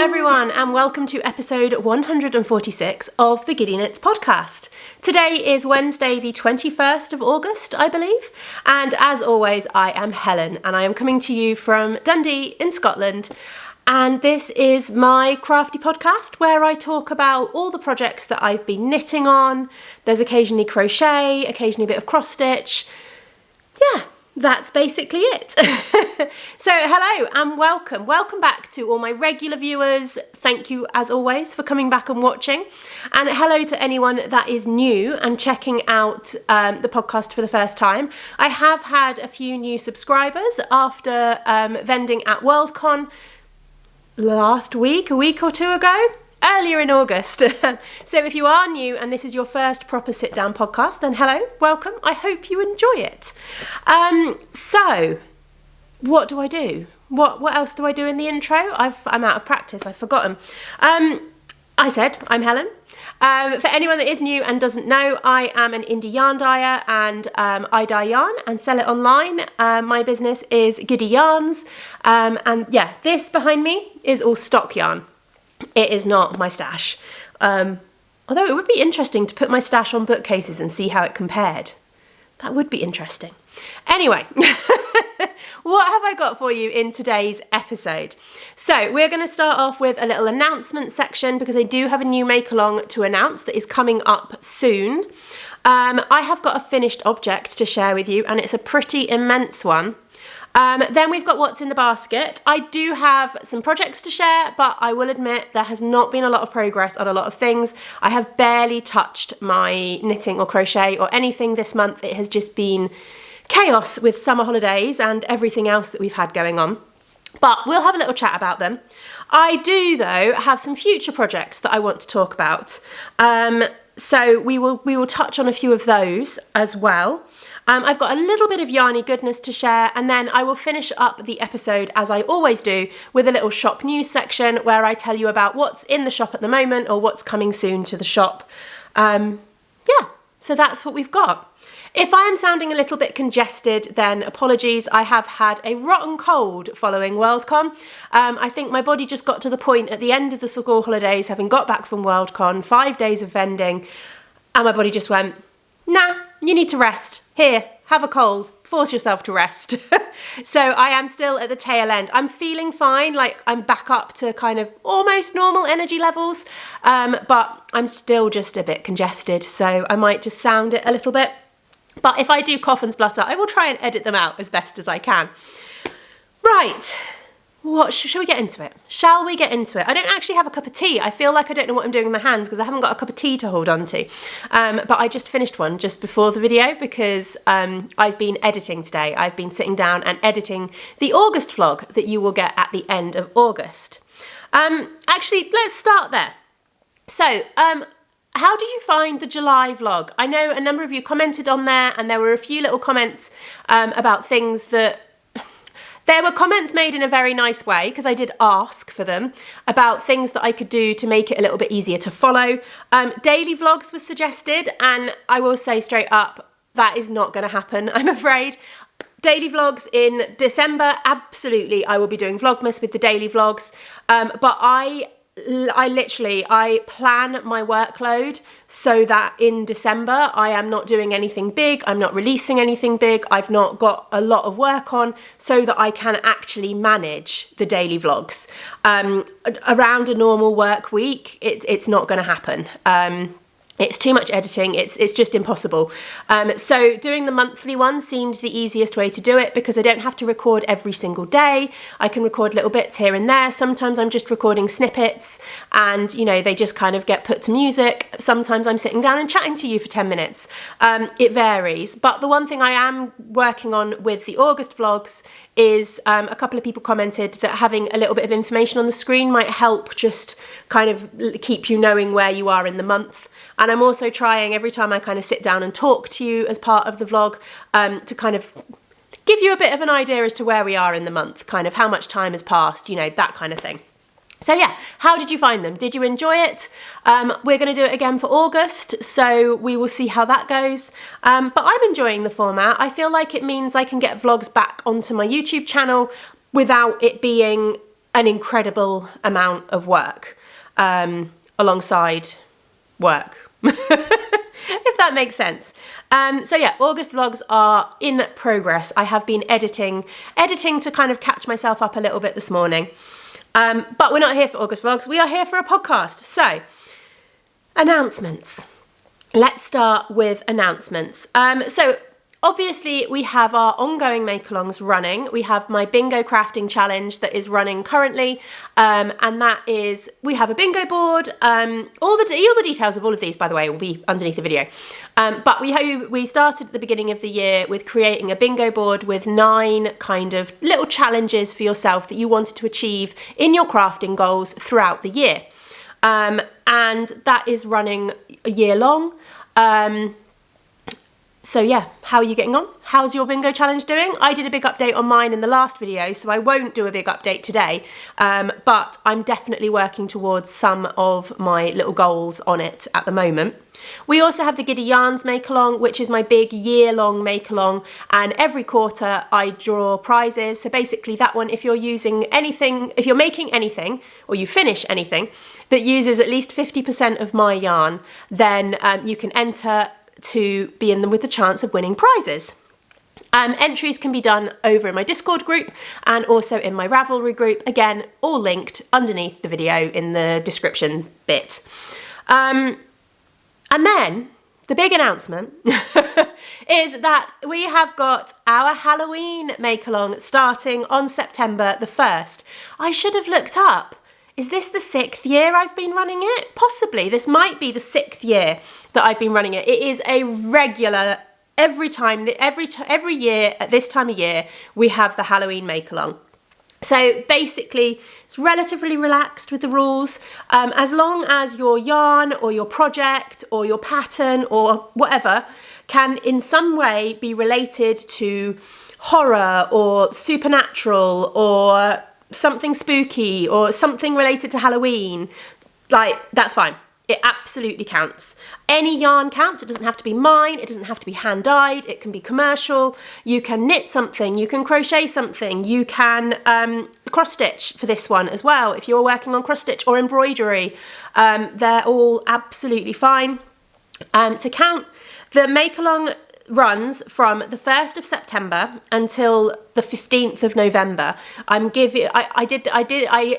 everyone, and welcome to episode 146 of the Giddy podcast. Today is Wednesday the 21st of August, I believe, and as always I am Helen and I am coming to you from Dundee in Scotland, and this is my crafty podcast where I talk about all the projects that I've been knitting on. There's occasionally crochet, occasionally a bit of cross stitch. Yeah, that's basically it. So hello and welcome. Welcome back to all my regular viewers. Thank you as always for coming back and watching. And hello to anyone that is new and checking out the podcast for the first time. I have had a few new subscribers after vending at Worldcon last week, a week or two ago. Earlier in August. So if you are new and this is your first proper sit down podcast, then hello, welcome. I hope you enjoy it. So what do I do? What else do I do in the intro? I'm out of practice. I've forgotten. I said I'm Helen. For anyone that is new and doesn't know, I am an indie yarn dyer and I dye yarn and sell it online. My business is Giddy Yarns. And yeah, this behind me is all stock yarn. It is not my stash. Although it would be interesting to put my stash on bookcases and see how it compared. That would be interesting. Anyway, what have I got for you in today's episode? So we're going to start off with a little announcement section because I do have a new make-along to announce that is coming up soon. I have got a finished object to share with you and it's a pretty immense one. Then we've got what's in the basket. I do have some projects to share, but I will admit there has not been a lot of progress on a lot of things. I have barely touched my knitting or crochet or anything this month. It has just been chaos with summer holidays and everything else that we've had going on. But we'll have a little chat about them. I do, though, have some future projects that I want to talk about. So we will touch on a few of those as well. I've got a little bit of Yarny Goodness to share, and then I will finish up the episode, as I always do, with a little shop news section where I tell you about what's in the shop at the moment or what's coming soon to the shop. Yeah, so that's what we've got. If I am sounding a little bit congested, then apologies. I have had a rotten cold following Worldcon. I think my body just got to the point at the end of the school holidays, having got back from Worldcon, 5 days of vending, and my body just went, nah, you need to rest. Here, have a cold, force yourself to rest. So I am still at the tail end. I'm feeling fine, like I'm back up to kind of almost normal energy levels, but I'm still just a bit congested, so I might just sound it a little bit. But if I do cough and splutter, I will try and edit them out as best as I can. Right. Shall we get into it? Shall we get into it? I don't actually have a cup of tea. I feel like I don't know what I'm doing with my hands because I haven't got a cup of tea to hold on to. But I just finished one just before the video because I've been editing today. I've been sitting down and editing the August vlog that you will get at the end of August. Actually, let's start there. So, how did you find the July vlog? I know a number of you commented on there and there were a few little comments about things that... There were comments made in a very nice way, because I did ask for them, about things that I could do to make it a little bit easier to follow. Daily vlogs was suggested, and I will say straight up, that is not going to happen, I'm afraid. Daily vlogs in December, absolutely, I will be doing Vlogmas with the daily vlogs, but I plan my workload so that in December I am not doing anything big, I'm not releasing anything big, I've not got a lot of work on, so that I can actually manage the daily vlogs. Around a normal work week, it's not going to happen. It's too much editing, it's just impossible. So doing the monthly one seemed the easiest way to do it because I don't have to record every single day. I can record little bits here and there. Sometimes I'm just recording snippets and, you know, they just kind of get put to music. Sometimes I'm sitting down and chatting to you for 10 minutes. It varies. But the one thing I am working on with the August vlogs is a couple of people commented that having a little bit of information on the screen might help just kind of keep you knowing where you are in the month. And I'm also trying every time I kind of sit down and talk to you as part of the vlog to kind of give you a bit of an idea as to where we are in the month, kind of how much time has passed, you know, that kind of thing. So yeah, how did you find them? Did you enjoy it? We're going to do it again for August, so we will see how that goes. But I'm enjoying the format. I feel like it means I can get vlogs back onto my YouTube channel without it being an incredible amount of work alongside work, if that makes sense. So yeah, August vlogs are in progress. I have been editing to kind of catch myself up a little bit this morning. But we're not here for August vlogs, we are here for a podcast. So, announcements. Let's start with announcements. So obviously we have our ongoing make-alongs running. We have my bingo crafting challenge that is running currently, and that is, we have a bingo board. All the details of all of these, by the way, will be underneath the video. But we started at the beginning of the year with creating a bingo board with 9 kind of little challenges for yourself that you wanted to achieve in your crafting goals throughout the year. And that is running a year long. So yeah, how are you getting on? How's your bingo challenge doing? I did a big update on mine in the last video, so I won't do a big update today, but I'm definitely working towards some of my little goals on it at the moment. We also have the Giddy Yarns make-along, which is my big year-long make-along, and every quarter I draw prizes. So basically that one, if you're using anything, if you're making anything, or you finish anything, that uses at least 50% of my yarn, then you can enter to be in them with the chance of winning prizes. Entries can be done over in my Discord group and also in my Ravelry group. Again, all linked underneath the video in the description bit. And then the big announcement is that we have got our Halloween make-along starting on September the 1st. I should have looked up. Is this the 6th year I've been running it? Possibly. This might be the 6th year that I've been running it. It is a regular, every year at this time of year, we have the Halloween make-along. So basically, it's relatively relaxed with the rules. As long as your yarn or your project or your pattern or whatever can in some way be related to horror or supernatural or something spooky or something related to Halloween, like, that's fine. It absolutely counts. Any yarn counts. It doesn't have to be mine. It doesn't have to be hand dyed. It can be commercial. You can knit something. You can crochet something. You can cross stitch for this one as well. If you're working on cross stitch or embroidery, they're all absolutely fine to count. The make along runs from the 1st of September until the 15th of November. I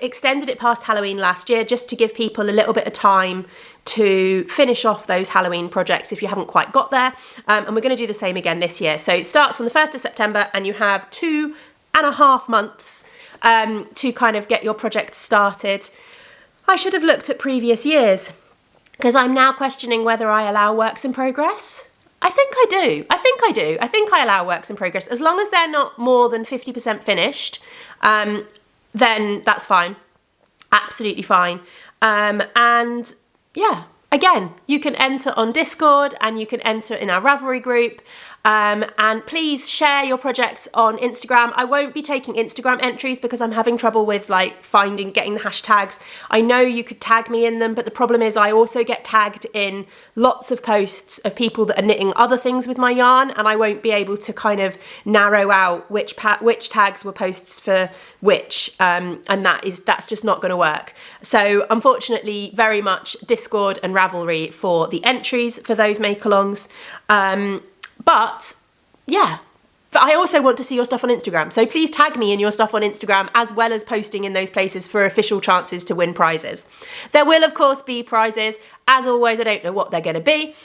extended it past Halloween last year just to give people a little bit of time to finish off those Halloween projects if you haven't quite got there. And we're going to do the same again this year. So it starts on the 1st of September and you have 2.5 months to kind of get your project started. I should have looked at previous years because I'm now questioning whether I allow works in progress. I think I do. I think I allow works in progress. As long as they're not more than 50% finished, then that's fine. Absolutely fine. And yeah, again, you can enter on Discord and you can enter in our Ravelry group. And please share your projects on Instagram. I won't be taking Instagram entries because I'm having trouble with getting the hashtags. I know you could tag me in them, but the problem is I also get tagged in lots of posts of people that are knitting other things with my yarn, and I won't be able to kind of narrow out which tags were posts for which, and that's just not going to work. So unfortunately, very much Discord and Ravelry for the entries for those make-alongs. But yeah, but I also want to see your stuff on Instagram. So please tag me in your stuff on Instagram as well as posting in those places for official chances to win prizes. There will of course be prizes. As always, I don't know what they're going to be.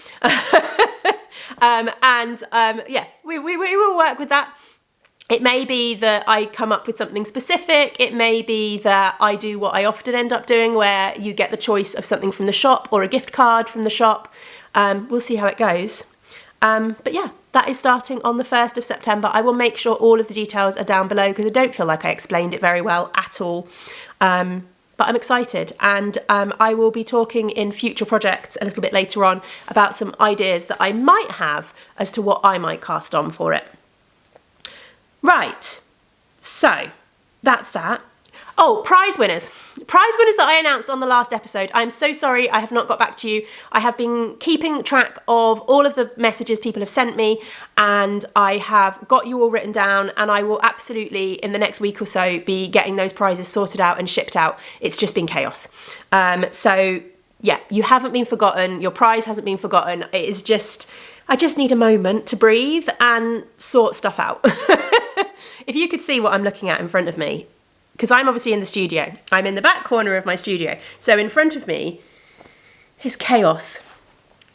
Yeah, we will work with that. It may be that I come up with something specific. It may be that I do what I often end up doing where you get the choice of something from the shop or a gift card from the shop. We'll see how it goes. But yeah, that is starting on the 1st of September. I will make sure all of the details are down below because I don't feel like I explained it very well at all. But I'm excited, and I will be talking in future projects a little bit later on about some ideas that I might have as to what I might cast on for it. Right, so that's that. Oh, prize winners. prize winners that I announced on the last episode, I'm so sorry I have not got back to you. I have been keeping track of all of the messages people have sent me, and I have got you all written down, and I will absolutely, in the next week or so, be getting those prizes sorted out and shipped out. It's just been chaos. So yeah, you haven't been forgotten. Your prize hasn't been forgotten. It is just, I just need a moment to breathe and sort stuff out. If you could see what I'm looking at in front of me, because I'm obviously in the studio. I'm in the back corner of my studio. So in front of me is chaos.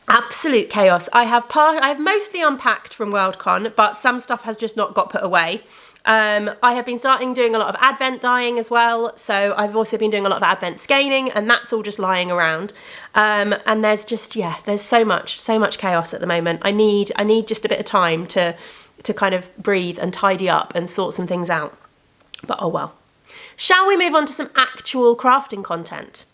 Absolute chaos. I have mostly unpacked from Worldcon, but some stuff has just not got put away. I have been doing a lot of advent dyeing as well. So I've also been doing a lot of advent skeins, and that's all just lying around. And there's just, yeah, there's so much chaos at the moment. I need just a bit of time to kind of breathe and tidy up and sort some things out. But oh well. Shall we move on to some actual crafting content?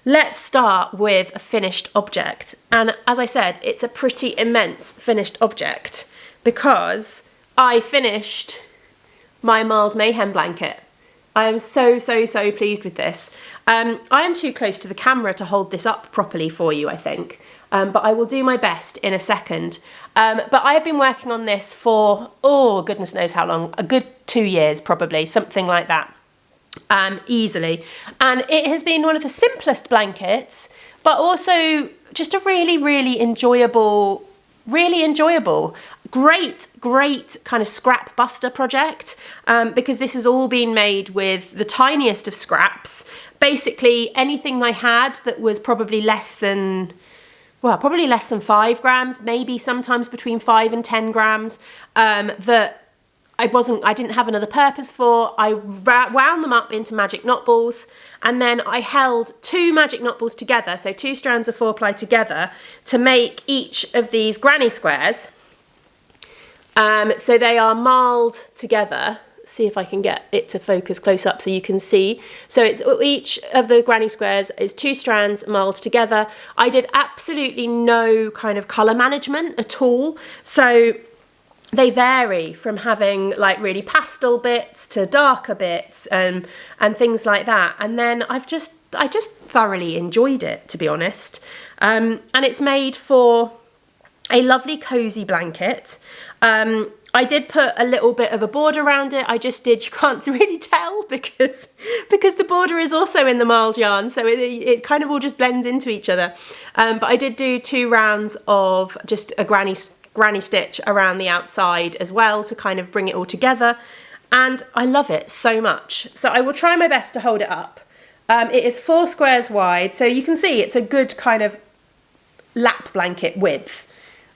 Let's start with a finished object. And as I said, it's a pretty immense finished object because I finished my Mild Mayhem blanket. I am so pleased with this. I am too close to the camera to hold this up properly for you, I think. But I will do my best in a second. But I have been working on this for, oh, goodness knows how long, a good 2 years probably, something like that, easily. And it has been one of the simplest blankets, but also just a really enjoyable, great kind of scrap buster project, because this has all been made with the tiniest of scraps. Basically anything I had that was probably less than 5 grams, maybe sometimes between 5 and 10 grams, that I didn't have another purpose for. I wound them up into magic knot balls, and then I held 2 magic knot balls together, so 2 strands of 4-ply together, to make each of these granny squares. So they are marled together. See if I can get it to focus close up so you can see. So it's each of the granny squares is 2 strands marled together. I did absolutely no kind of colour management at all. So they vary from having like really pastel bits to darker bits and things like that. And then I just thoroughly enjoyed it, to be honest. And it's made for a lovely cozy blanket. I did put a little bit of a border around it. You can't really tell because the border is also in the marled yarn, so it kind of all just blends into each other. But I did do 2 rounds of just a granny stitch around the outside as well to kind of bring it all together, and I love it so much. So I will try my best to hold it up. It is 4 squares wide, so you can see it's a good kind of lap blanket width.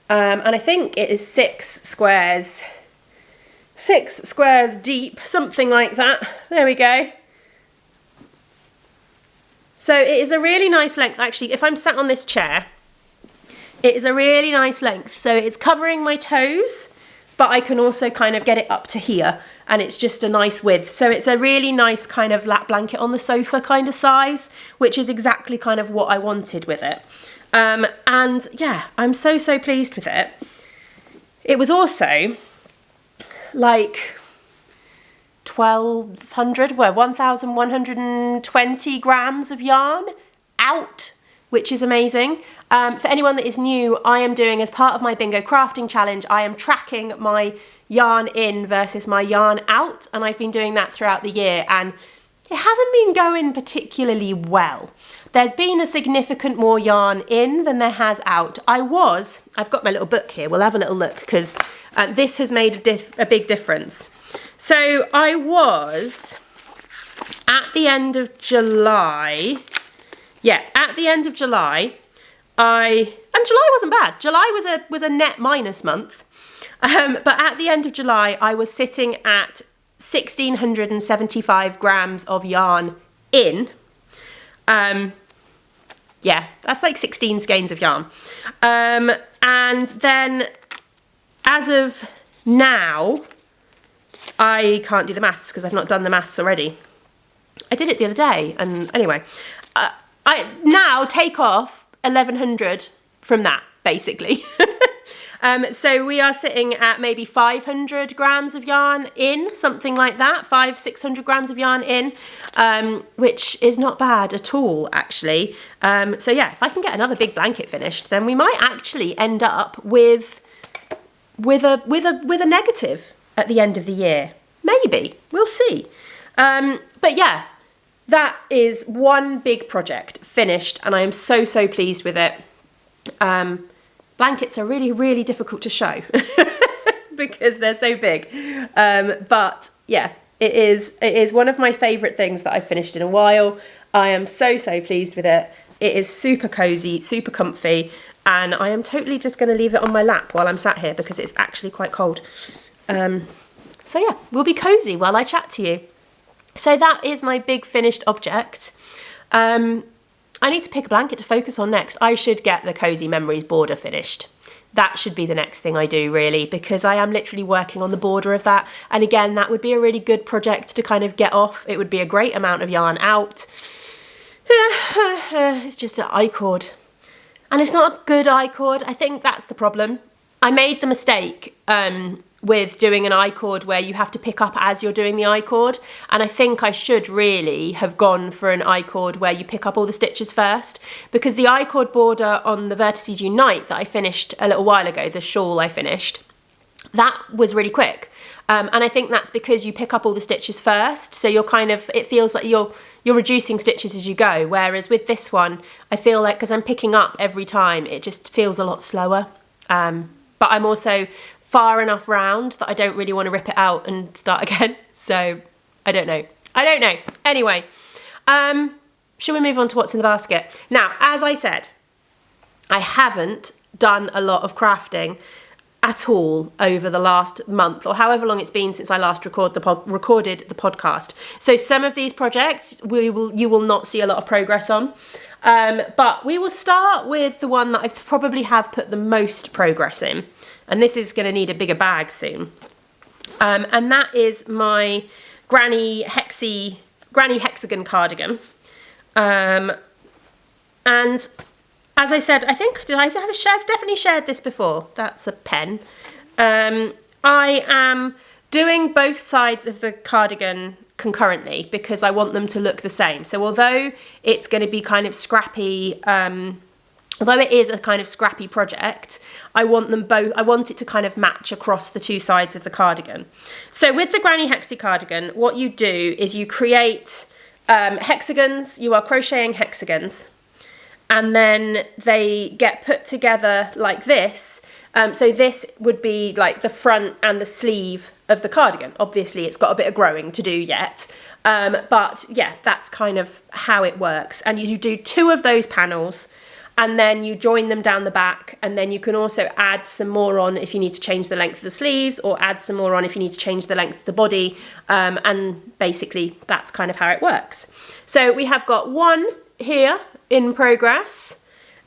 And I think it is 6 squares deep, something like that. There we go. So it is a really nice length. Actually, if I'm sat on this chair, it is a really nice length. So it's covering my toes, but I can also kind of get it up to here, and it's just a nice width. So it's a really nice kind of lap blanket on the sofa kind of size, which is exactly kind of what I wanted with it. And yeah, I'm so pleased with it. It was also like 1,120 grams of yarn out, which is amazing. For anyone that is new, I am doing, as part of my bingo crafting challenge, I am tracking my yarn in versus my yarn out, and I've been doing that throughout the year, and it hasn't been going particularly well. There's been a significant more yarn in than there has out. I've got my little book here, we'll have a little look, because this has made a big difference. So I was, at the end of July, and July wasn't bad. July was a net minus month, but at the end of July, I was sitting at 1,675 grams of yarn in. Yeah, that's like 16 skeins of yarn. And then as of now, I can't do the maths because I've not done the maths already. I did it the other day, and anyway, I now take off 1,100 from that, basically. So we are sitting at maybe 500 grams of yarn in, something like that, 600 grams of yarn in, which is not bad at all, actually. So yeah, if I can get another big blanket finished, then we might actually end up with a negative at the end of the year. Maybe, we'll see. But yeah, that is one big project finished, and I am so pleased with it. Blankets are really, really difficult to show because they're so big. But yeah, it is one of my favourite things that I've finished in a while. I am so pleased with it. It is super cozy, super comfy, and I am totally just going to leave it on my lap while I'm sat here because it's actually quite cold. So yeah, we'll be cozy while I chat to you. So that is my big finished object. I need to pick a blanket to focus on next. I should get the Cozy Memories border finished. That should be the next thing I do, really, because I am literally working on the border of that. And again, that would be a really good project to kind of get off. It would be a great amount of yarn out. It's just an I-cord. And it's not a good I-cord. I think that's the problem. I made the mistake with doing an I-cord where you have to pick up as you're doing the I-cord, and I think I should really have gone for an I-cord where you pick up all the stitches first, because the I-cord border on the Vertices Unite that I finished a little while ago, the shawl I finished, that was really quick. And I think that's because you pick up all the stitches first, so you're kind of, it feels like you're reducing stitches as you go, whereas with this one, I feel like because I'm picking up every time, it just feels a lot slower. But I'm also far enough round that I don't really want to rip it out and start again. So I don't know. Anyway, shall we move on to what's in the basket? Now, as I said, I haven't done a lot of crafting at all over the last month, or however long it's been since I last recorded the podcast. So some of these projects you will not see a lot of progress on. But we will start with the one that I probably have put the most progress in. And this is going to need a bigger bag soon. And that is my Granny Hexagon cardigan. And as I said, I think, I've definitely shared this before. That's a pen. I am doing both sides of the cardigan concurrently because I want them to look the same. So although it's going to be kind of scrappy, although it is a kind of scrappy project, I want it to kind of match across the two sides of the cardigan. So with the Granny Hexi cardigan, what you do is you create hexagons, you are crocheting hexagons, and then they get put together like this. So this would be like the front and the sleeve of the cardigan. Obviously, it's got a bit of growing to do yet. But yeah, that's kind of how it works. And you do two of those panels, and then you join them down the back, and then you can also add some more on if you need to change the length of the sleeves, or add some more on if you need to change the length of the body. And basically, that's kind of how it works. So we have got one here in progress,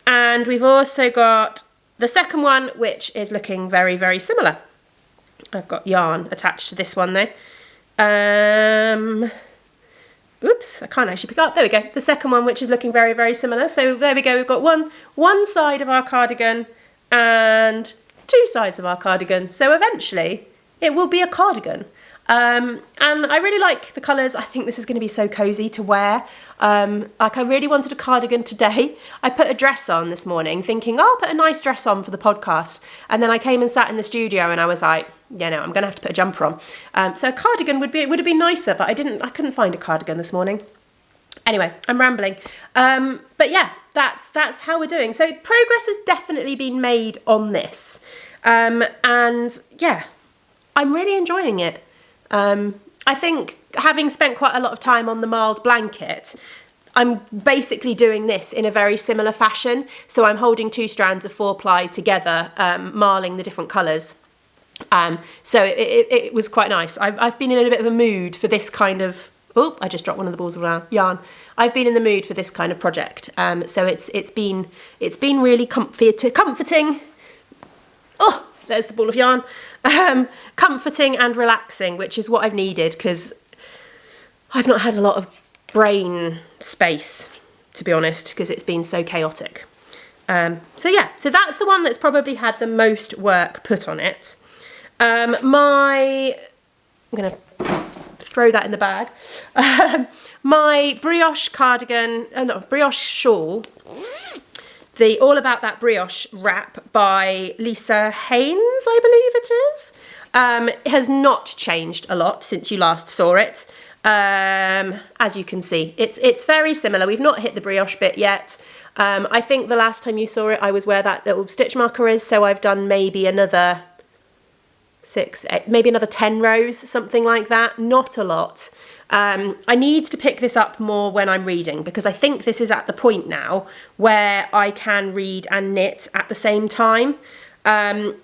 and we've also got the second one, which is looking very, very similar. I've got yarn attached to this one though. Oops, I can't actually pick up. There we go. The second one, which is looking very, very similar. So there we go. We've got one side of our cardigan and two sides of our cardigan. So eventually it will be a cardigan. And I really like the colours. I think this is going to be so cosy to wear. Like I really wanted a cardigan today. I put a dress on this morning thinking, oh, I'll put a nice dress on for the podcast. And then I came and sat in the studio and I was like, yeah, no, I'm going to have to put a jumper on. So a cardigan would have been nicer, but I couldn't find a cardigan this morning. Anyway, I'm rambling. But yeah, that's how we're doing. So progress has definitely been made on this. And yeah, I'm really enjoying it. I think having spent quite a lot of time on the marled blanket, I'm basically doing this in a very similar fashion. So I'm holding two strands of 4-ply together, marling the different colours. So it was quite nice. I've been in a bit of a mood for this kind of, oh, I just dropped one of the balls of yarn. I've been in the mood for this kind of project. So it's been really comforting. Oh, there's the ball of yarn. Comforting and relaxing, which is what I've needed because I've not had a lot of brain space, to be honest, because it's been so chaotic. So yeah, so that's the one that's probably had the most work put on it. I'm going to throw that in the bag. My brioche cardigan, brioche shawl, the All About That Brioche wrap by Lisa Haynes, I believe it is, has not changed a lot since you last saw it. As you can see, it's very similar. We've not hit the brioche bit yet. I think the last time you saw it, I was where that little stitch marker is, so I've done maybe another 6, 8, maybe another 10 rows, something like that. Not a lot. I need to pick this up more when I'm reading, because I think this is at the point now where I can read and knit at the same time. I've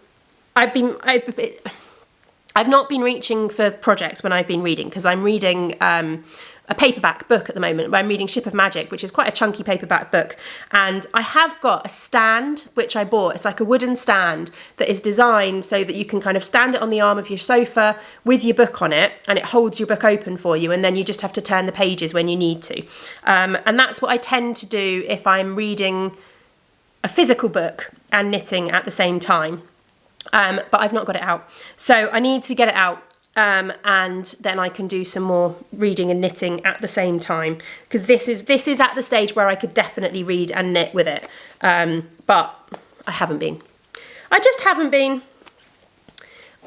not been reaching for projects when I've been reading, because I'm reading a paperback book at the moment where I'm reading Ship of Magic, which is quite a chunky paperback book. And I have got a stand, which I bought. It's like a wooden stand that is designed so that you can kind of stand it on the arm of your sofa with your book on it, and it holds your book open for you, and then you just have to turn the pages when you need to. And that's what I tend to do if I'm reading a physical book and knitting at the same time. But I've not got it out. So I need to get it out. And then I can do some more reading and knitting at the same time, because this is at the stage where I could definitely read and knit with it, but I haven't been. I just haven't been.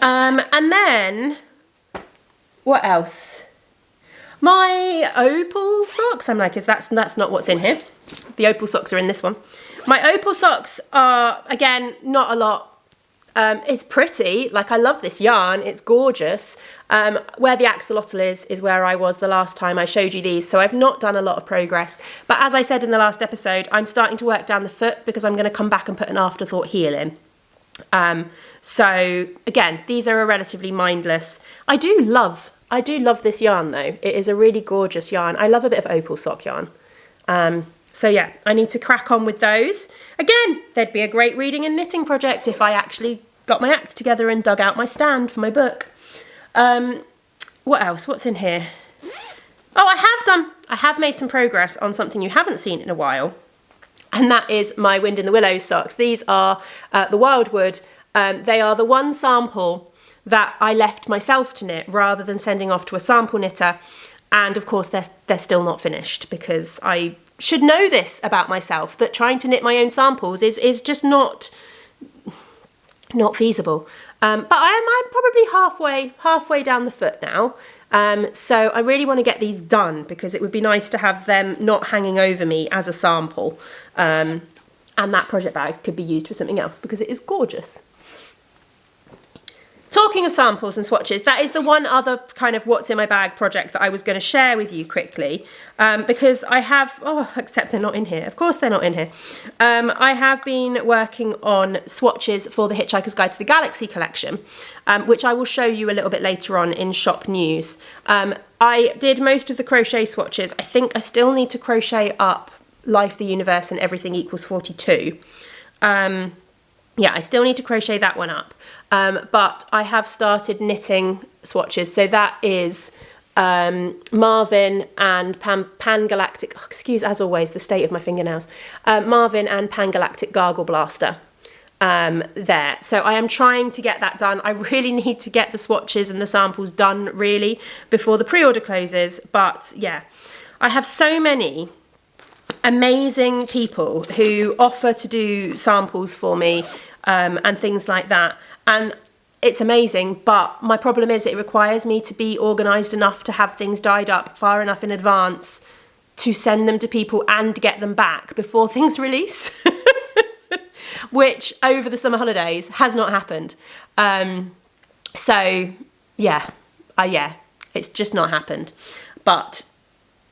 And then what else? My opal socks. I'm like, that's not what's in here. The opal socks are in this one. My opal socks are, again, not a lot. It's pretty, like I love this yarn, it's gorgeous. Where the axolotl is where I was the last time I showed you these, so I've not done a lot of progress. But as I said in the last episode, I'm starting to work down the foot because I'm going to come back and put an afterthought heel in. So again, these are a relatively mindless. I do love this yarn though. It is a really gorgeous yarn. I love a bit of opal sock yarn. So yeah, I need to crack on with those. Again, there'd be a great reading and knitting project if I actually got my act together and dug out my stand for my book. What else? What's in here? Oh, I have made some progress on something you haven't seen in a while, and that is my Wind in the Willows socks. These are the Wildwood. They are the one sample that I left myself to knit rather than sending off to a sample knitter. And of course, they're still not finished, because I should know this about myself, that trying to knit my own samples is just not feasible. But I'm probably halfway down the foot now. So I really want to get these done, because it would be nice to have them not hanging over me as a sample. And that project bag could be used for something else, because it is gorgeous. Talking of samples and swatches, that is the one other kind of what's in my bag project that I was going to share with you quickly, because I have, except they're not in here. Of course they're not in here. I have been working on swatches for the Hitchhiker's Guide to the Galaxy collection, which I will show you a little bit later on in shop news. I did most of the crochet swatches. I think I still need to crochet up Life, the Universe and Everything Equals 42. Yeah, I still need to crochet that one up. But I have started knitting swatches. So that is Marvin and Pan Galactic, excuse as always the state of my fingernails, Marvin and Pan Galactic Gargle Blaster there. So I am trying to get that done. I really need to get the swatches and the samples done really before the pre-order closes. But yeah, I have so many amazing people who offer to do samples for me and things like that. And it's amazing, but my problem is it requires me to be organised enough to have things dyed up far enough in advance to send them to people and get them back before things release, which over the summer holidays has not happened. So yeah, it's just not happened. But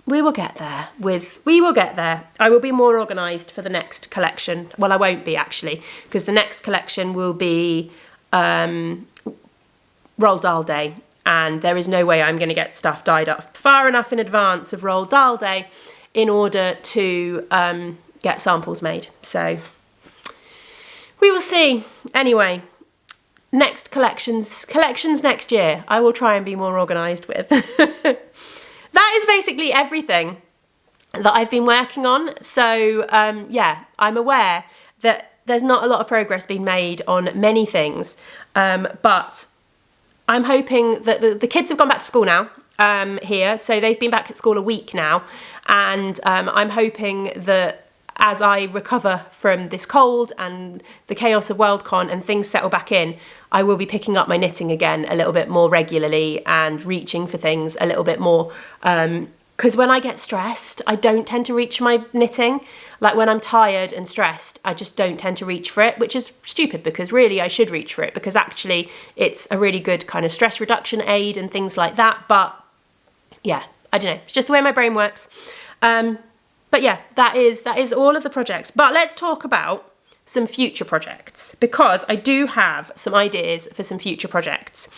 we will get there. We will get there. I will be more organised for the next collection. Well, I won't be actually, because the next collection will be Roald Dahl Day, and there is no way I'm going to get stuff dyed up far enough in advance of Roald Dahl Day in order to get samples made. So we will see. Anyway, next collections next year, I will try and be more organised with. That is basically everything that I've been working on. So yeah, I'm aware that there's not a lot of progress being made on many things, but I'm hoping that the kids have gone back to school now here, so they've been back at school a week now, and I'm hoping that as I recover from this cold and the chaos of Worldcon and things settle back in, I will be picking up my knitting again a little bit more regularly and reaching for things a little bit more. Because when I get stressed, I don't tend to reach my knitting. Like when I'm tired and stressed, I just don't tend to reach for it, which is stupid because really I should reach for it because actually it's a really good kind of stress reduction aid and things like that. But yeah, I don't know. It's just the way my brain works. But yeah, that is all of the projects. But let's talk about some future projects because I do have some ideas for some future projects.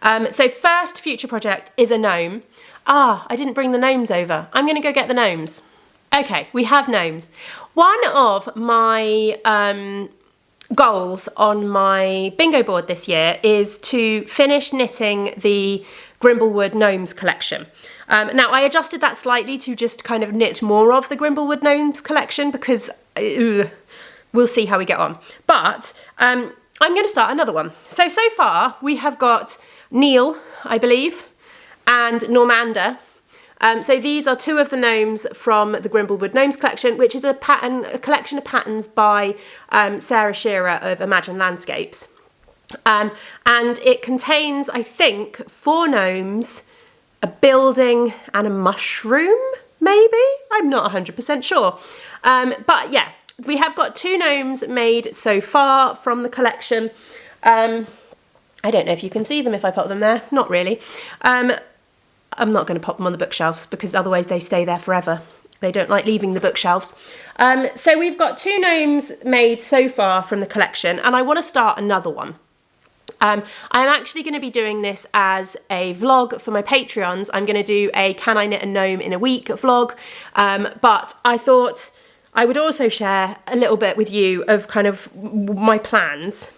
So first future project is a gnome. I didn't bring the gnomes over. I'm going to go get the gnomes. Okay, we have gnomes. One of my goals on my bingo board this year is to finish knitting the Grimblewood Gnomes collection. Now, I adjusted that slightly to just kind of knit more of the Grimblewood Gnomes collection because we'll see how we get on. But I'm going to start another one. So far, we have got Neil, I believe, and Normanda. So these are two of the gnomes from the Grimblewood Gnomes collection, which is a collection of patterns by Sarah Shearer of Imagine Landscapes. And it contains, I think, 4 gnomes, a building and a mushroom, maybe? I'm not 100% sure. But yeah, we have got 2 gnomes made so far from the collection. I don't know if you can see them if I pop them there. Not really. I'm not going to pop them on the bookshelves because otherwise they stay there forever. They don't like leaving the bookshelves. So we've got 2 gnomes made so far from the collection and I want to start another one. I'm actually going to be doing this as a vlog for my Patreons. I'm going to do a Can I Knit a Gnome in a Week vlog, but I thought I would also share a little bit with you of kind of my plans.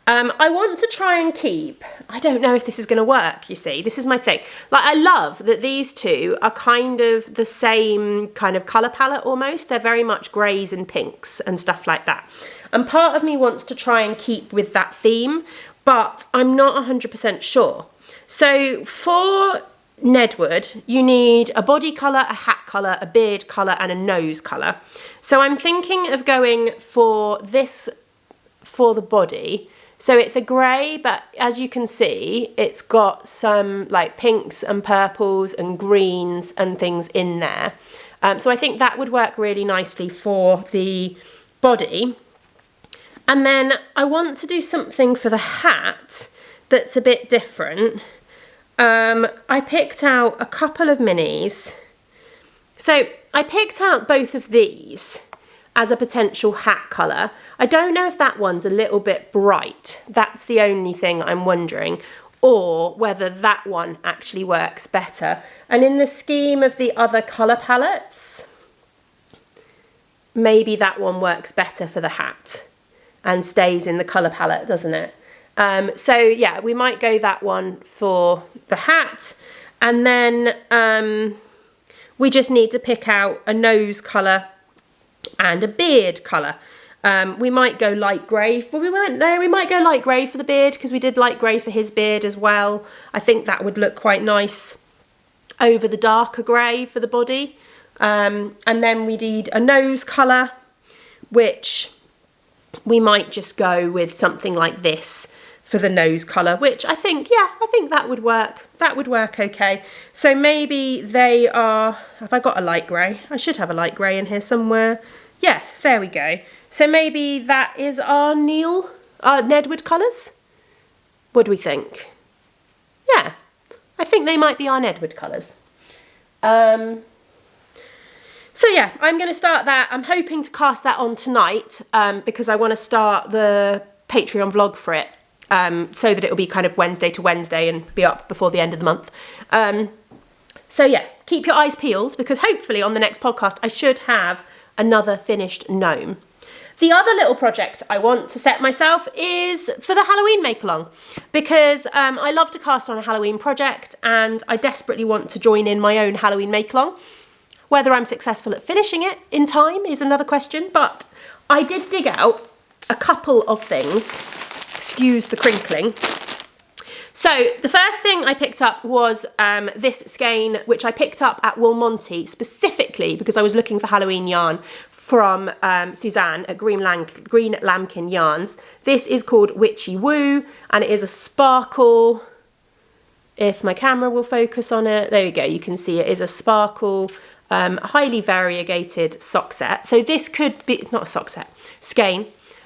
I want to try and keep, I don't know if this is going to work, you see, this is my thing. Like I love that these 2 are kind of the same kind of colour palette almost. They're very much greys and pinks and stuff like that. And part of me wants to try and keep with that theme, but I'm not 100% sure. So for Nedwood, you need a body colour, a hat colour, a beard colour and a nose colour. So I'm thinking of going for this for the body. So it's a grey, but as you can see, it's got some like pinks and purples and greens and things in there. So I think that would work really nicely for the body. And then I want to do something for the hat that's a bit different. I picked out a couple of minis. So I picked out both of these as a potential hat colour. I don't know if that one's a little bit bright. That's the only thing I'm wondering. Or whether that one actually works better. And in the scheme of the other colour palettes, maybe that one works better for the hat and stays in the colour palette, doesn't it? So yeah, we might go that one for the hat. And then we just need to pick out a nose colour and a beard colour. We might go light grey. Well, we might go light grey for the beard because we did light grey for his beard as well. I think that would look quite nice over the darker grey for the body. And then we need a nose colour, which we might just go with something like this for the nose colour, which I think that would work. That would work okay. So maybe they are, have I got a light grey? I should have a light grey in here somewhere. Yes, there we go. So maybe that is our Nedwood colours? What do we think? Yeah, I think they might be our Nedwood colours. So yeah, I'm going to start that. I'm hoping to cast that on tonight because I want to start the Patreon vlog for it so that it'll be kind of Wednesday to Wednesday and be up before the end of the month. So yeah, keep your eyes peeled because hopefully on the next podcast I should have another finished gnome. The other little project I want to set myself is for the Halloween make-along because I love to cast on a Halloween project and I desperately want to join in my own Halloween make-along. Whether I'm successful at finishing it in time is another question, but I did dig out a couple of things. Excuse the crinkling. So the first thing I picked up was this skein, which I picked up at Woolmonty specifically because I was looking for Halloween yarn from Suzanne at Green Lambkin Yarns. This is called Witchy Woo, and it is a sparkle. If my camera will focus on it, there you go, you can see it is a sparkle, highly variegated sock set. So this could be, not a sock set, skein.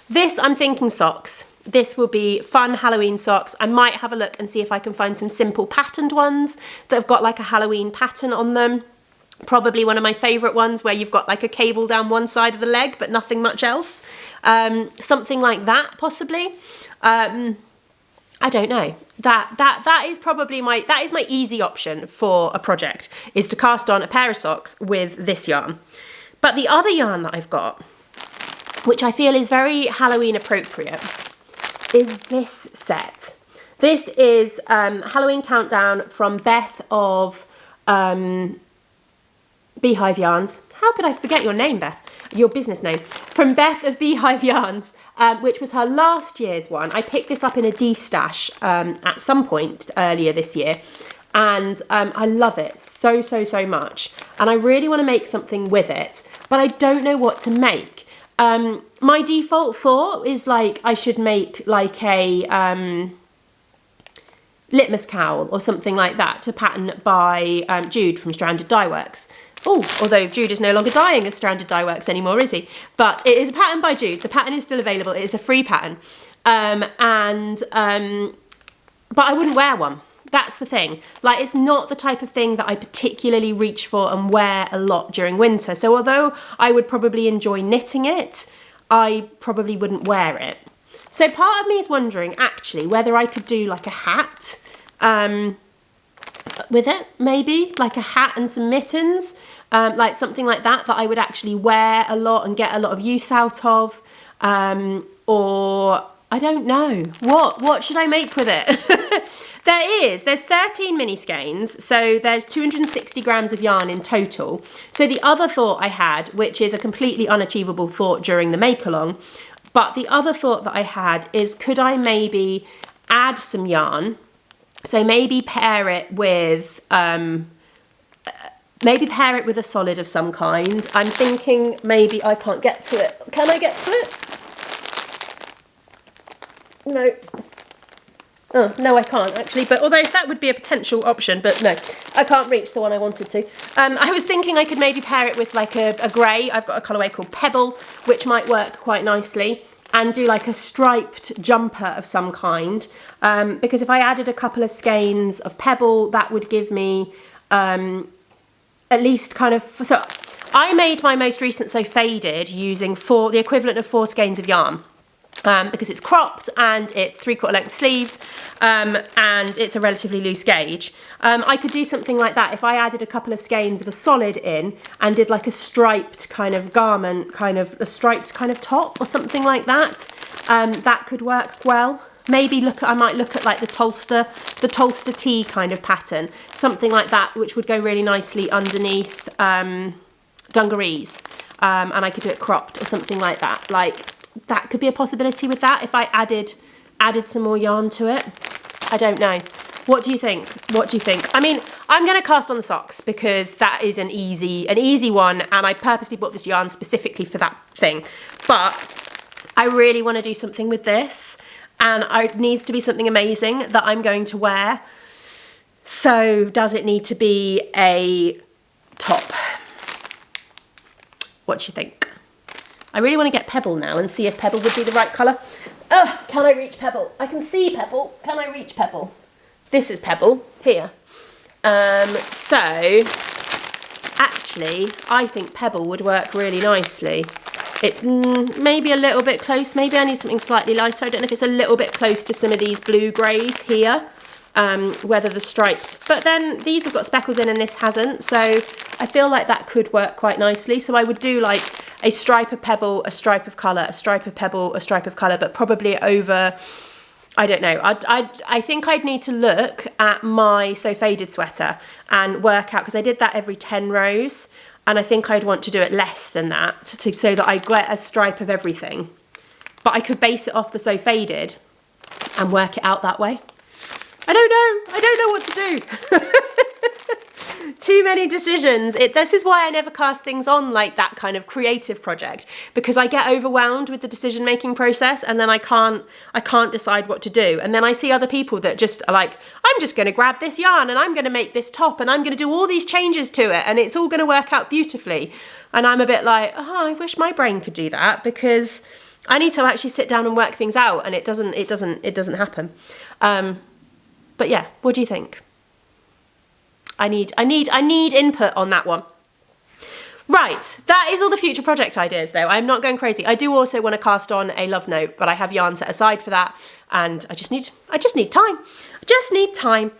This, I'm thinking socks. This will be fun Halloween socks. I might have a look and see if I can find some simple patterned ones that have got like a Halloween pattern on them. Probably one of my favourite ones where you've got like a cable down one side of the leg but nothing much else. Something like that possibly. I don't know. That is probably my easy option for a project, is to cast on a pair of socks with this yarn. But the other yarn that I've got, which I feel is very Halloween appropriate, is this set. This is Halloween Countdown from Beth of Beehive Yarns. How could I forget your name, Beth? Your business name. From Beth of Beehive Yarns, which was her last year's one. I picked this up in a D-stash at some point earlier this year, and I love it so much. And I really want to make something with it, but I don't know what to make. My default thought is like I should make like a litmus cowl or something like that to pattern by Jude from Stranded Dye Works. Oh, although Jude is no longer dyeing as Stranded Dye Works anymore, is he? But it is a pattern by Jude. The pattern is still available. It is a free pattern. But I wouldn't wear one. That's the thing. Like, it's not the type of thing that I particularly reach for and wear a lot during winter. So although I would probably enjoy knitting it, I probably wouldn't wear it. So part of me is wondering actually whether I could do like a hat with it, maybe like a hat and some mittens, like something like that I would actually wear a lot and get a lot of use out of, or I don't know, what should I make with it? There's 13 mini skeins, so there's 260 grams of yarn in total. So the other thought I had, which is a completely unachievable thought during the make along, but the other thought that I had is, could I maybe add some yarn? So maybe pair it with a solid of some kind. I'm thinking maybe I can't get to it. Can I get to it? No. Oh, no, I can't actually, but although that would be a potential option, but no, I can't reach the one I wanted to. I was thinking I could maybe pair it with like a grey. I've got a colourway called Pebble, which might work quite nicely, and do like a striped jumper of some kind, because if I added a couple of skeins of Pebble, that would give me at least kind of, so I made my most recent So Faded using the equivalent of 4 skeins of yarn. Because it's cropped and it's 3/4 length sleeves, and it's a relatively loose gauge. I could do something like that if I added a couple of skeins of a solid in and did like a striped kind of garment, a striped kind of top or something like that. That could work well. Maybe I might look at like the Tolster tee kind of pattern, something like that, which would go really nicely underneath dungarees, and I could do it cropped or something like that. That could be a possibility with that if I added some more yarn to it. I don't know. What do you think? I mean, I'm going to cast on the socks because that is an easy one, and I purposely bought this yarn specifically for that thing. But I really want to do something with this, and it needs to be something amazing that I'm going to wear. So does it need to be a top? What do you think? I really want to get Pebble now and see if Pebble would be the right colour. Can I reach Pebble? I can see Pebble. Can I reach Pebble? This is Pebble, here. So, actually, I think Pebble would work really nicely. It's maybe a little bit close. Maybe I need something slightly lighter. I don't know if it's a little bit close to some of these blue greys here, whether the stripes. But then these have got speckles in and this hasn't. So I feel like that could work quite nicely. So I would do like a stripe of Pebble, a stripe of colour, a stripe of Pebble, a stripe of colour, but probably over, I don't know. I think I'd need to look at my So Faded sweater and work out, because I did that every 10 rows, and I think I'd want to do it less than that so that I get a stripe of everything. but I could base it off the So Faded and work it out that way. I don't know what to do. Too many decisions. This is why I never cast things on like that kind of creative project, because I get overwhelmed with the decision-making process, and then I can't decide what to do. And then I see other people that just are like, I'm just going to grab this yarn and I'm going to make this top and I'm going to do all these changes to it and it's all going to work out beautifully. And I'm a bit like, oh, I wish my brain could do that, because I need to actually sit down and work things out, and it doesn't happen. But yeah, what do you think? I need input on that one. Right, that is all the future project ideas though. I'm not going crazy. I do also want to cast on a love note, but I have yarn set aside for that, and I just need time. I just need time.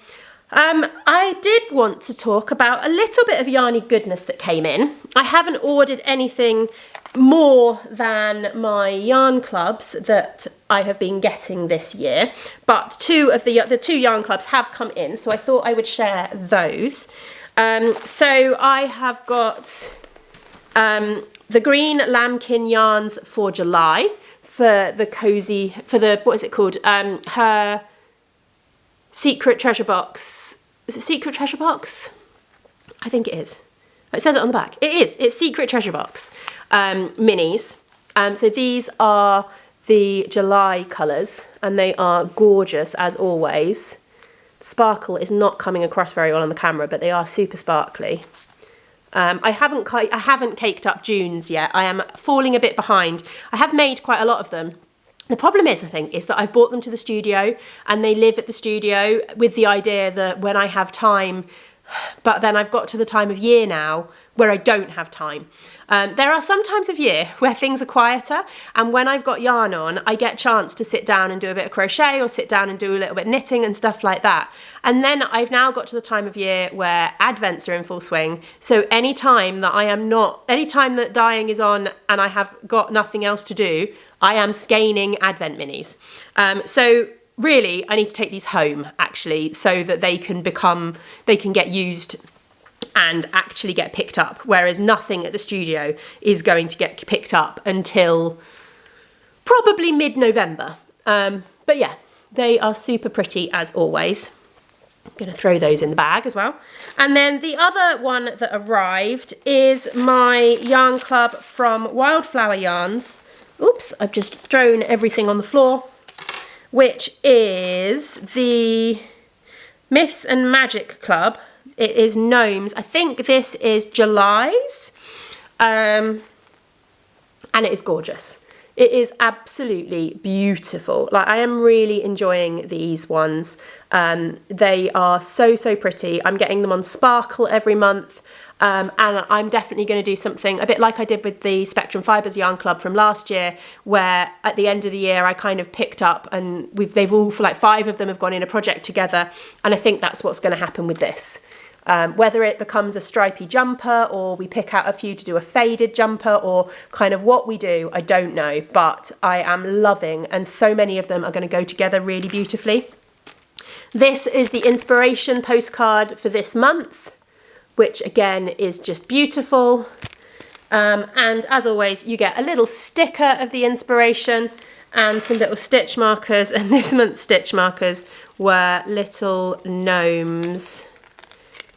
I did want to talk about a little bit of Yarny Goodness that came in. I haven't ordered anything more than my yarn clubs that I have been getting this year, but the two yarn clubs have come in, so I thought I would share those. So I have got the green lambkin yarns for July for the what is it called? Her secret treasure box. Is it secret treasure box? I think it is. It says it on the back. It is. It's secret treasure box minis. So these are the July colours, and they are gorgeous as always. Sparkle is not coming across very well on the camera, but they are super sparkly. I haven't caked up June's yet. I am falling a bit behind. I have made quite a lot of them. The problem is, I think, is that I've brought them to the studio and they live at the studio with the idea that when I have time, but then I've got to the time of year now where I don't have time. There are some times of year where things are quieter, and when I've got yarn on, I get a chance to sit down and do a bit of crochet or sit down and do a little bit of knitting and stuff like that. And then I've now got to the time of year where Advents are in full swing. So any time that dyeing is on and I have got nothing else to do, I am scanning Advent minis. So really, I need to take these home actually, so that they can get used and actually get picked up, whereas nothing at the studio is going to get picked up until probably mid-November. But yeah, they are super pretty as always. I'm going to throw those in the bag as well. And then the other one that arrived is my yarn club from Wildflower Yarns. Oops, I've just thrown everything on the floor, which is the Myths and Magic Club. It is Gnomes. I think this is July's, and it is gorgeous. It is absolutely beautiful. Like, I am really enjoying these ones. They are so pretty. I'm getting them on Sparkle every month. And I'm definitely going to do something a bit like I did with the Spectrum Fibres Yarn Club from last year, where at the end of the year I kind of picked up and they've all, for like 5 of them have gone in a project together, and I think that's what's going to happen with this. Whether it becomes a stripy jumper or we pick out a few to do a faded jumper or kind of what we do, I don't know, but I am loving, and so many of them are going to go together really beautifully. This is the inspiration postcard for this month, which again is just beautiful. And as always, you get a little sticker of the inspiration and some little stitch markers. And this month's stitch markers were little gnomes.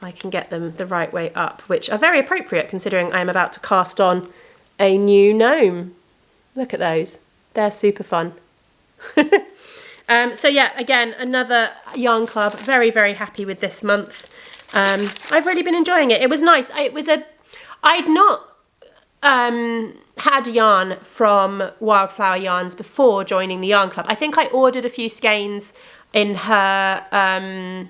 I can get them the right way up, which are very appropriate considering I'm about to cast on a new gnome. Look at those. They're super fun. So yeah, again, another yarn club. Very happy with this month. I've really been enjoying it. It was nice. I'd not had yarn from Wildflower Yarns before joining the yarn club. I think I ordered a few skeins in her end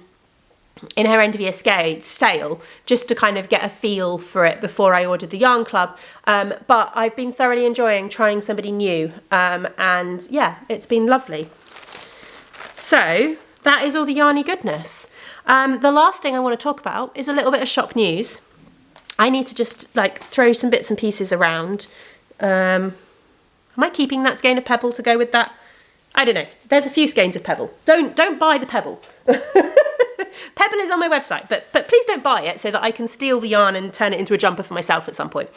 of year sale just to kind of get a feel for it before I ordered the yarn club. But I've been thoroughly enjoying trying somebody new, and yeah, it's been lovely. So that is all the Yarny Goodness. The last thing I want to talk about is a little bit of shop news. I need to just like throw some bits and pieces around. Am I keeping that skein of pebble to go with that? I don't know. There's a few skeins of pebble. Don't buy the pebble. Pebble is on my website, but please don't buy it so that I can steal the yarn and turn it into a jumper for myself at some point.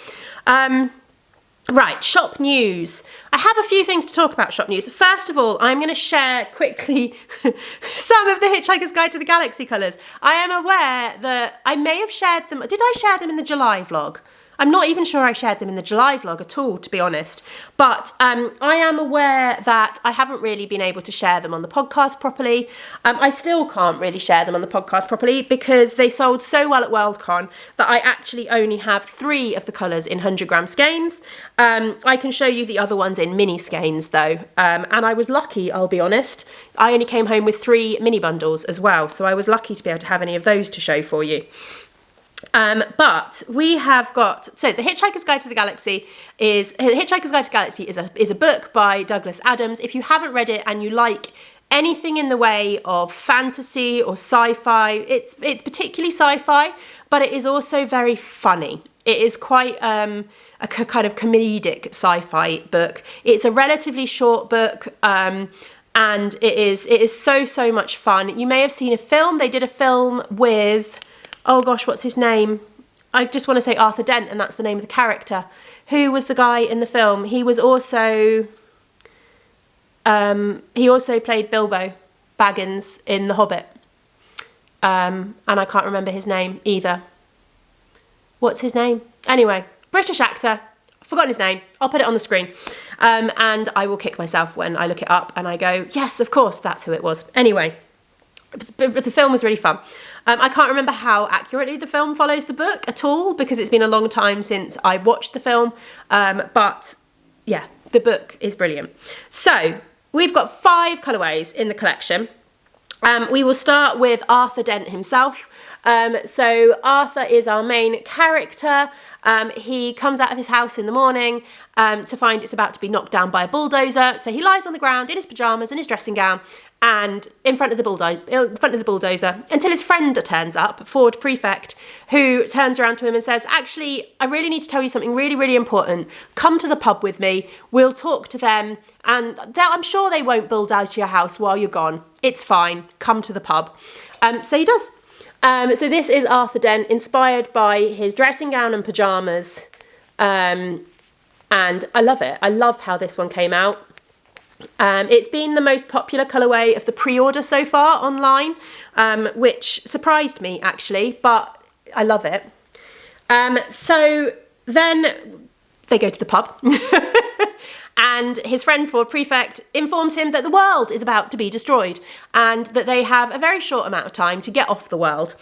Right, shop news. I have a few things to talk about shop news. First of all, I'm going to share quickly some of the Hitchhiker's Guide to the Galaxy colours. I am aware that I may have shared them. Did I share them in the July vlog? I'm not even sure I shared them in the July vlog at all, to be honest. But I am aware that I haven't really been able to share them on the podcast properly. I still can't really share them on the podcast properly because they sold so well at Worldcon that I actually only have 3 of the colours in 100 gram skeins. I can show you the other ones in mini skeins though. And I was lucky, I'll be honest. I only came home with 3 mini bundles as well. So I was lucky to be able to have any of those to show for you. But we have got, so the Hitchhiker's Guide to the Galaxy is a book by Douglas Adams. If you haven't read it and you like anything in the way of fantasy or sci-fi, it's particularly sci-fi, but it is also very funny. It is quite a kind of comedic sci-fi book. It's a relatively short book, and it is so much fun. You may have seen a film. They did a film with, oh gosh, what's his name? I just want to say Arthur Dent, and that's the name of the character. Who was the guy in the film? He was also, he also played Bilbo Baggins in The Hobbit. And I can't remember his name either. What's his name? Anyway, British actor. I've forgotten his name. I'll put it on the screen. And I will kick myself when I look it up and I go, yes, of course, that's who it was. Anyway, the film was really fun. I can't remember how accurately the film follows the book at all because it's been a long time since I watched the film. But yeah, the book is brilliant. So we've got 5 colourways in the collection. We will start with Arthur Dent himself. So Arthur is our main character. He comes out of his house in the morning to find it's about to be knocked down by a bulldozer. So he lies on the ground in his pyjamas and his dressing gown and in front of the bulldozer until his friend turns up, Ford Prefect, who turns around to him and says, actually, I really need to tell you something really, really important. Come to the pub with me. We'll talk to them and I'm sure they won't build out your house while you're gone. It's fine. Come to the pub. So he does. So this is Arthur Dent, inspired by his dressing gown and pyjamas. And I love it. I love how this one came out. It's been the most popular colourway of the pre-order so far online, which surprised me actually, but I love it. So then they go to the pub and his friend Ford Prefect informs him that the world is about to be destroyed and that they have a very short amount of time to get off the world.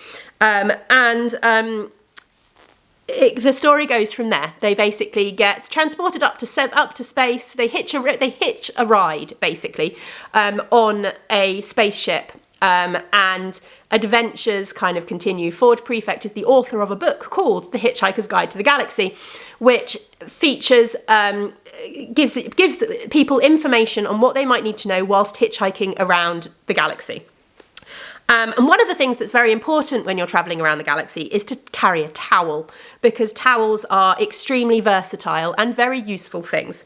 The story goes from there. They basically get transported up to space. They hitch a ride basically on a spaceship, and adventures kind of continue. Ford Prefect is the author of a book called The Hitchhiker's Guide to the Galaxy, which features gives people information on what they might need to know whilst hitchhiking around the galaxy. And one of the things that's very important when you're travelling around the galaxy is to carry a towel, because towels are extremely versatile and very useful things.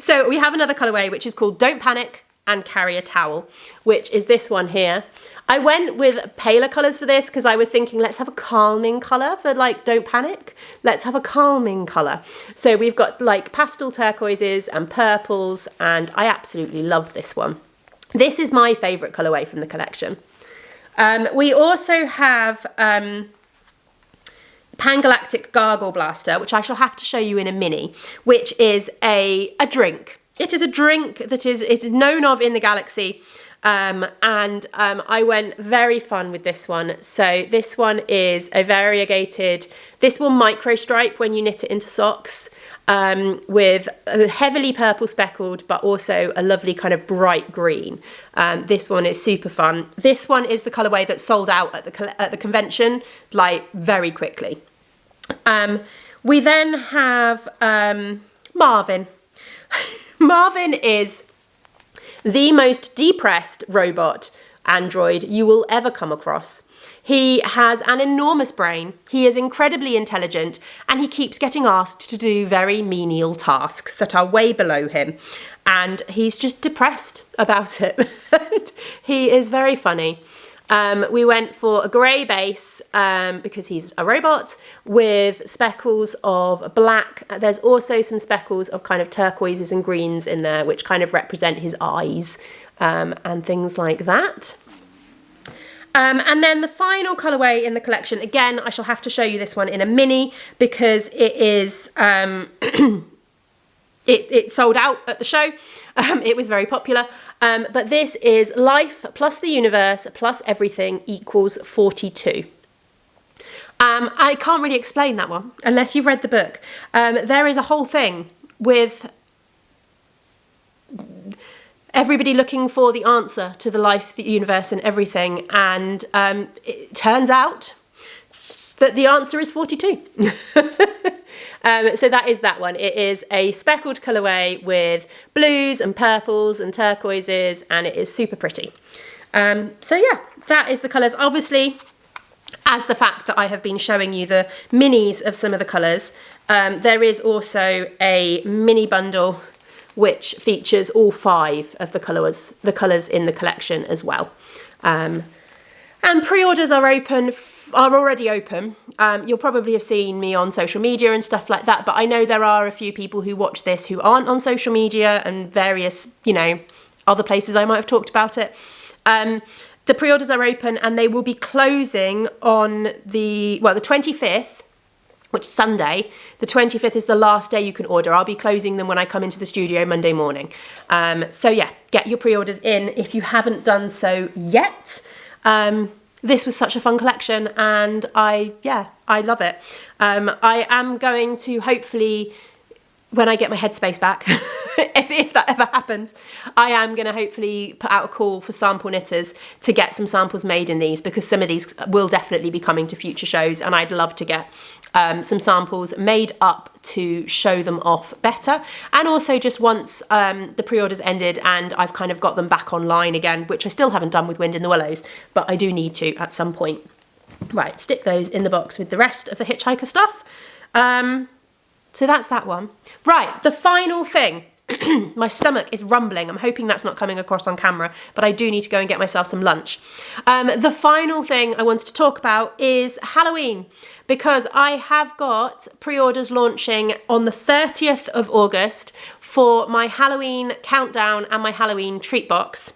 So we have another colourway which is called Don't Panic and Carry a Towel, which is this one here. I went with paler colours for this because I was thinking, let's have a calming colour for like Don't Panic. Let's have a calming colour. So we've got like pastel turquoises and purples, and I absolutely love this one. This is my favourite colourway from the collection. We also have Pangalactic Gargle Blaster, which I shall have to show you in a mini, which is a drink. It is a drink that it's known of in the galaxy, and I went very fun with this one. So this one is a variegated, this will micro stripe when you knit it into socks, with a heavily purple speckled, but also a lovely kind of bright green. This one is super fun. This one is the colourway that sold out at the convention, like very quickly. We then have Marvin. Marvin is the most depressed robot android you will ever come across. He has an enormous brain, he is incredibly intelligent, and he keeps getting asked to do very menial tasks that are way below him. And he's just depressed about it. He is very funny. We went for a grey base because he's a robot, with speckles of black. There's also some speckles of kind of turquoises and greens in there, which kind of represent his eyes and things like that. And then the final colourway in the collection, again, I shall have to show you this one in a mini because it is, it sold out at the show. It was very popular. But this is Life plus the Universe plus Everything equals 42. I can't really explain that one unless you've read the book. There is a whole thing with everybody looking for the answer to the life, the universe and everything, and it turns out that the answer is 42. So that is that one. It is a speckled colourway with blues and purples and turquoises, and it is super pretty. So yeah, that is the colours. Obviously, as the fact that I have been showing you the minis of some of the colours, there is also a mini bundle which features all 5 of the colours in the collection as well. And pre-orders are already open. You'll probably have seen me on social media and stuff like that, but I know there are a few people who watch this who aren't on social media and various, other places I might have talked about it. The pre-orders are open and they will be closing on the 25th, which is Sunday. The 25th is the last day you can order. I'll be closing them when I come into the studio Monday morning. So yeah, get your pre-orders in if you haven't done so yet. This was such a fun collection and I love it. I am going to hopefully, when I get my headspace back, if that ever happens, I am going to hopefully put out a call for sample knitters to get some samples made in these, because some of these will definitely be coming to future shows and I'd love to get some samples made up to show them off better. And also just once the pre-orders ended and I've kind of got them back online again, which I still haven't done with Wind in the Willows, but I do need to at some point. Right, stick those in the box with the rest of the Hitchhiker stuff. So that's that one. Right, the final thing. My stomach is rumbling. I'm hoping that's not coming across on camera, but I do need to go and get myself some lunch. The final thing I wanted to talk about is Halloween, because I have got pre-orders launching on the 30th of August for my Halloween countdown and my Halloween treat box.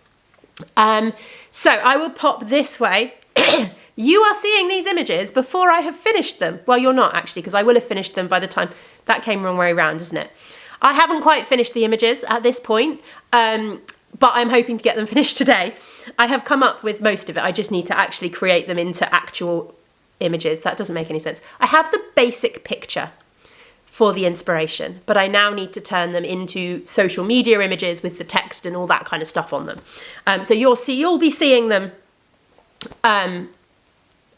So I will pop this way. You are seeing these images before I have finished them. Well, you're not actually, because I will have finished them by the time that came wrong way around, isn't it? I haven't quite finished the images at this point, but I'm hoping to get them finished today. I have come up with most of it. I just need to actually create them into actual images. That doesn't make any sense. I have the basic picture for the inspiration, but I now need to turn them into social media images with the text and all that kind of stuff on them. So you'll be seeing them on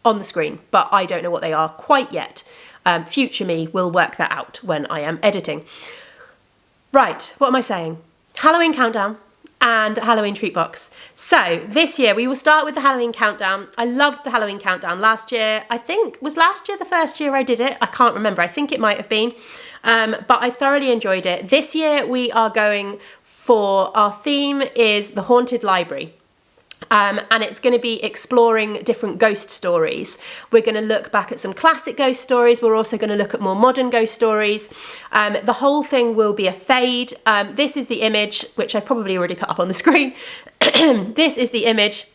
the screen, but I don't know what they are quite yet. Future me will work that out when I am editing. Right, what am I saying? Halloween countdown and Halloween treat box. So this year we will start with the Halloween countdown. I loved the Halloween countdown last year. Was last year the first year I did it? I can't remember. I think it might have been. But I thoroughly enjoyed it. This year we are going for, our theme is the Haunted Library. And it's going to be exploring different ghost stories. We're going to look back at some classic ghost stories. We're also going to look at more modern ghost stories. The whole thing will be a fade. This is the image, which I've probably already put up on the screen. This is the image.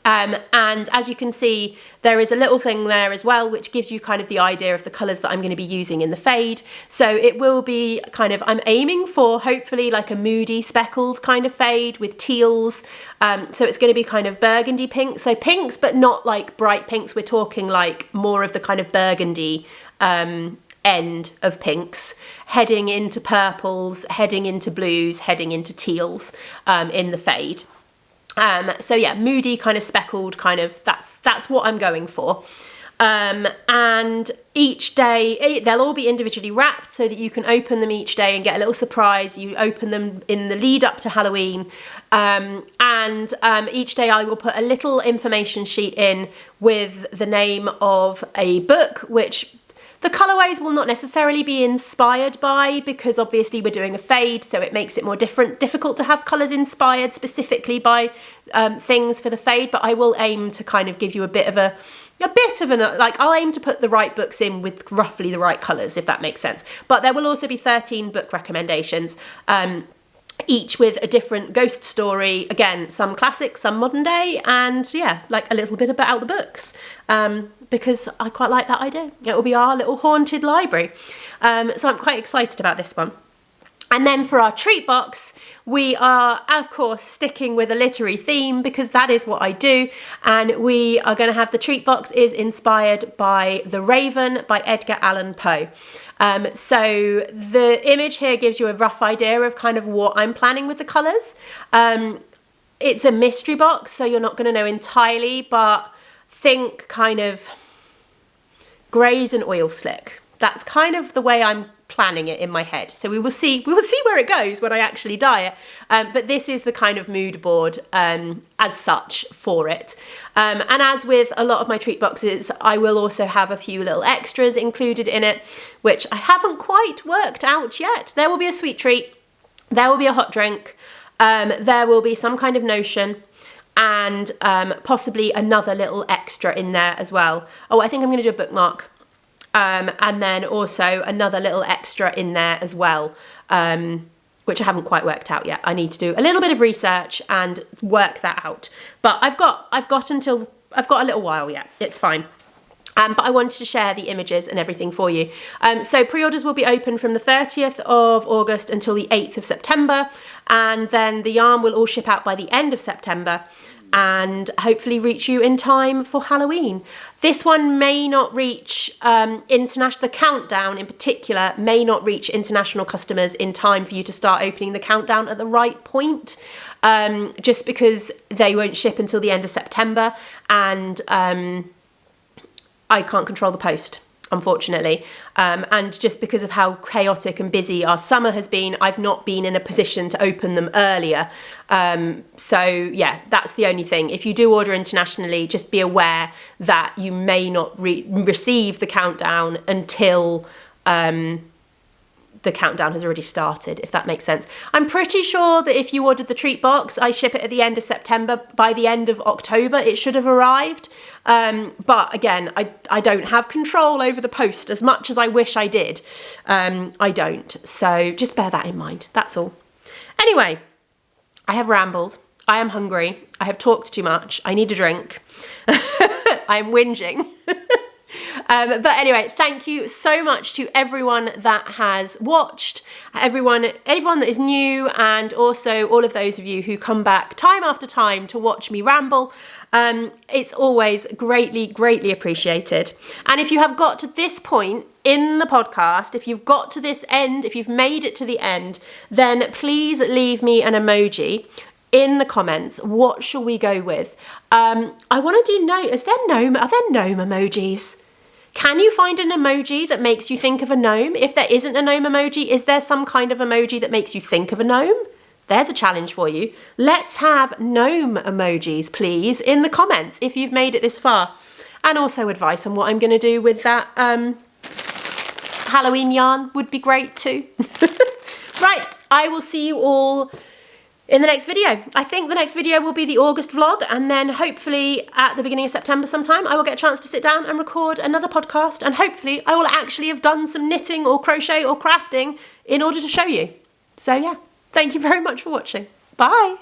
And as you can see, there is a little thing there as well, which gives you kind of the idea of the colours that I'm going to be using in the fade. So it will be kind of, I'm aiming for hopefully like a moody speckled kind of fade with teals. So it's going to be kind of burgundy pink. So pinks, but not like bright pinks. We're talking like more of the kind of burgundy end of pinks, heading into purples, heading into blues, heading into teals in the fade. So yeah, moody kind of speckled kind of, that's what I'm going for. And each day, they'll all be individually wrapped so that you can open them each day and get a little surprise. You open them in the lead up to Halloween. And each day I will put a little information sheet in with the name of a book, which The colourways will not necessarily be inspired by, because obviously we're doing a fade, so it makes it more difficult to have colours inspired specifically by things for the fade, but I will aim to kind of give you a bit of an, like, I'll aim to put the right books in with roughly the right colours, if that makes sense. But there will also be 13 book recommendations, each with a different ghost story. Again, some classic, some modern day, and yeah, like a little bit about the books, because I quite like that idea. It will be our little haunted library. So I'm quite excited about this one. And then for our treat box, we are, of course, sticking with a literary theme, because that is what I do. And we are going to have the treat box is inspired by The Raven by Edgar Allan Poe. So the image here gives you a rough idea of kind of what I'm planning with the colours. It's a mystery box, so you're not going to know entirely, but think kind of greys and oil slick. That's kind of the way I'm planning it in my head. So we will see where it goes when I actually dye it. But this is the kind of mood board as such for it. And as with a lot of my treat boxes, I will also have a few little extras included in it, which I haven't quite worked out yet. There will be a sweet treat, there will be a hot drink, there will be some kind of notion, and possibly another little extra in there as well. Oh, I think I'm going to do a bookmark. And then also another little extra in there as well, which I haven't quite worked out yet. I need to do a little bit of research and work that out. But I've got a little while yet. It's fine. But I wanted to share the images and everything for you. So pre-orders will be open from the 30th of August until the 8th of September. And then the yarn will all ship out by the end of September, and hopefully reach you in time for Halloween. This one may not reach the countdown in particular may not reach international customers in time for you to start opening the countdown at the right point, just because they won't ship until the end of September, and I can't control the post, unfortunately. And just because of how chaotic and busy our summer has been, I've not been in a position to open them earlier. So yeah, that's the only thing. If you do order internationally, just be aware that you may not receive the countdown until the countdown has already started, if that makes sense. I'm pretty sure that if you ordered the treat box, I ship it at the end of September. By the end of October, it should have arrived. But again, I don't have control over the post as much as I wish I did. I don't. So just bear that in mind. That's all. Anyway, I have rambled. I am hungry. I have talked too much. I need a drink. I'm whinging. But anyway, thank you so much to everyone that has watched, everyone that is new, and also all of those of you who come back time after time to watch me ramble. It's always greatly, greatly appreciated. And if you have got to this point in the podcast, if you've got to this end, if you've made it to the end, then please leave me an emoji in the comments. What shall we go with? I want to do are there gnome emojis? Can you find an emoji that makes you think of a gnome? If there isn't a gnome emoji, is there some kind of emoji that makes you think of a gnome? There's a challenge for you. Let's have gnome emojis, please, in the comments if you've made it this far. And also advice on what I'm going to do with that Halloween yarn would be great too. Right, I will see you all in the next video. I think the next video will be the August vlog, and then hopefully at the beginning of September sometime I will get a chance to sit down and record another podcast, and hopefully I will actually have done some knitting or crochet or crafting in order to show you. So yeah, thank you very much for watching. Bye.